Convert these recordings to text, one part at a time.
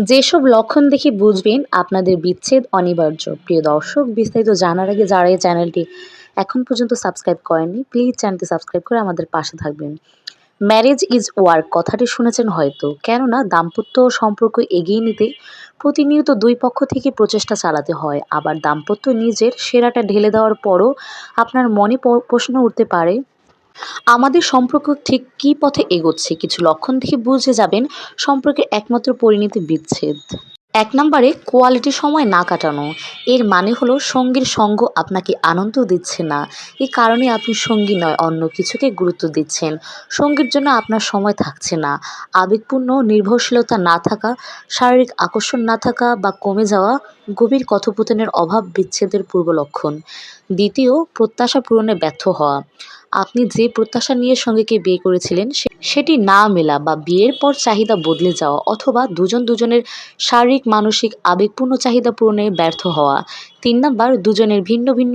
যেসব লক্ষণ দেখে বুঝবেন আপনাদের বিচ্ছেদ অনিবার্য। প্রিয় দর্শক, বিস্তারিত জানার আগে যারা এই চ্যানেলটি এখন পর্যন্ত সাবস্ক্রাইব করেননি, প্লিজ চ্যানেলটি সাবস্ক্রাইব করে আমাদের পাশে থাকবেন। ম্যারেজ ইজ ওয়ার্ক কথাটি শুনেছেন হয়তো, কেননা দাম্পত্য সম্পর্ক এগিয়ে নিতে প্রতিনিয়ত দুই পক্ষ থেকে প্রচেষ্টা চালাতে হয়। আবার দাম্পত্য নিজের সেরাটা ঢেলে দেওয়ার পরও আপনার মনে প্রশ্ন উঠতে পারে, আমাদের সম্পর্ক ঠিক কী পথে এগোচ্ছে। কিছু লক্ষণ দেখে বুঝে যাবেন সম্পর্কের একমাত্র পরিণতি বিচ্ছেদ। ১ নম্বরে কোয়ালিটি সময় না কাটানো। এর মানে হলো সঙ্গীর সঙ্গ আপনাকে আনন্দ দিচ্ছে না। এই কারণে আপনি সঙ্গী নয় অন্য কিছুকে গুরুত্ব দিচ্ছেন। সঙ্গীর জন্য আপনার সময় থাকছে না। আবেগপূর্ণ নির্ভরশীলতা না থাকা, শারীরিক আকর্ষণ না থাকা বা কমে যাওয়া, গভীর কথোপকথনের অভাব বিচ্ছেদের পূর্ব লক্ষণ। দ্বিতীয়, প্রত্যাশা পূরণে ব্যর্থ হওয়া। আপনি যে প্রত্যাশা নিয়ে সঙ্গীকে বিয়ে করেছিলেন সেটি না মেলা বা বিয়ের পর চাহিদা বদলে যাওয়া, অথবা দুজনের শারীরিক, মানসিক, আবেগপূর্ণ চাহিদা পূরণে ব্যর্থ হওয়া। ৩ নাম্বার, দুজনের ভিন্ন ভিন্ন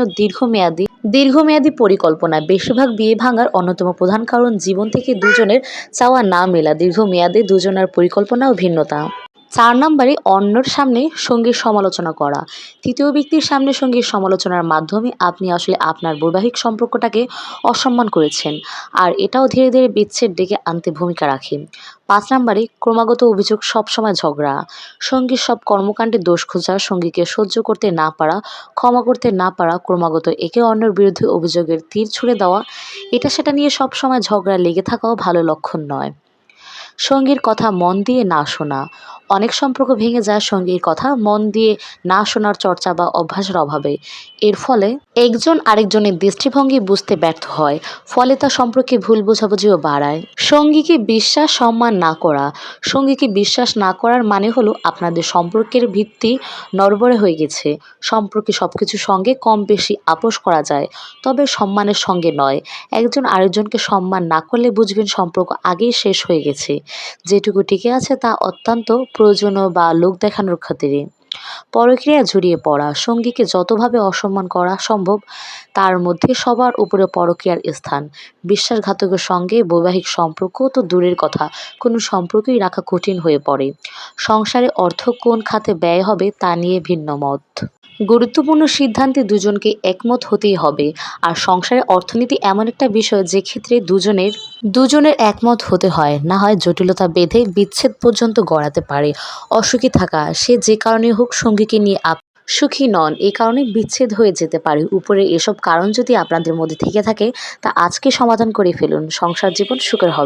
দীর্ঘমেয়াদী পরিকল্পনা। বেশিরভাগ বিয়ে ভাঙার অন্যতম প্রধান কারণ জীবন থেকে দুজনের চাওয়া না মেলা, দীর্ঘমেয়াদে দুজনের পরিকল্পনা ও ভিন্নতা। ৪ নম্বরে অন্যের সামনে সঙ্গীর সমালোচনা করা। তৃতীয় ব্যক্তির সামনে সঙ্গীর সমালোচনার মাধ্যমে আপনি আসলে আপনার বৈবাহিক সম্পর্কটাকে অসম্মান করেছেন, আর এটাও ধীরে ধীরে বিচ্ছেদ ডেকে আনতে ভূমিকা রাখে। ৫ নম্বরে ক্রমাগত অভিযোগ, সবসময় ঝগড়া। সঙ্গীর সব কর্মকাণ্ডে দোষ খোঁজা, সঙ্গীকে সহ্য করতে না পারা, ক্ষমা করতে না পারা, ক্রমাগত একে অন্যের বিরুদ্ধে অভিযোগের তীর ছুড়ে দেওয়া, এটা সেটা নিয়ে সবসময় ঝগড়া লেগে থাকাও ভালো লক্ষণ নয়। সঙ্গীর কথা মন দিয়ে না শোনা। অনেক সম্পর্ক ভেঙে যায় সঙ্গীর কথা মন দিয়ে না শোনার চর্চা বা অভ্যাসের অভাবে। এর ফলে একজন আরেকজনের দৃষ্টিভঙ্গি বুঝতে ব্যর্থ হয়, ফলে তা সম্পর্কে ভুল বোঝাবুঝিও বাড়ায়। সঙ্গীকে বিশ্বাস সম্মান না করা। সঙ্গীকে বিশ্বাস না করার মানে হলো আপনাদের সম্পর্কের ভিত্তি নড়বড়ে হয়ে গেছে। সম্পর্কে সবকিছুর সঙ্গে কম বেশি আপোস করা যায়, তবে সম্মানের সঙ্গে নয়। একজন আরেকজনকে সম্মান না করলে বুঝবেন সম্পর্ক আগেই শেষ হয়ে গেছে। যেটুকু টিকে আছে তা অত্যন্ত প্রয়োজনীয় বা লোক দেখানোর খাতিরে। পরকীয়া জড়িয়ে পড়া। সঙ্গীকে যতভাবে অসম্মান করা সম্ভব তার মধ্যে সবার উপরে পরকীয়ার স্থান। বিশ্বাসঘাতকের সঙ্গে বৈবাহিক সম্পর্ক তো দূরের কথা, কোনো সম্পর্কই রাখা কঠিন হয়ে পড়ে। সংসারে অর্থ কোন খাতে ব্যয় হবে তা নিয়ে ভিন্ন মত। গুরুত্বপূর্ণ সিদ্ধান্তে দুজনকে একমত হতেই হবে। আর সংসারে অর্থনীতি এমন একটা বিষয় যে ক্ষেত্রে দুজনের একমত হতে হয়, না হয় জটিলতা বেঁধে বিচ্ছেদ পর্যন্ত গড়াতে পারে। অসুখী থাকা, সে যে কারণে হোক সঙ্গীকে নিয়ে সুখী নন, এই কারণে বিচ্ছেদ হয়ে যেতে পারে। উপরে এসব কারণ যদি আপনাদের মধ্যে থেকে থাকে তা আজকে সমাধান করে ফেলুন, সংসার জীবন সুখের হবে।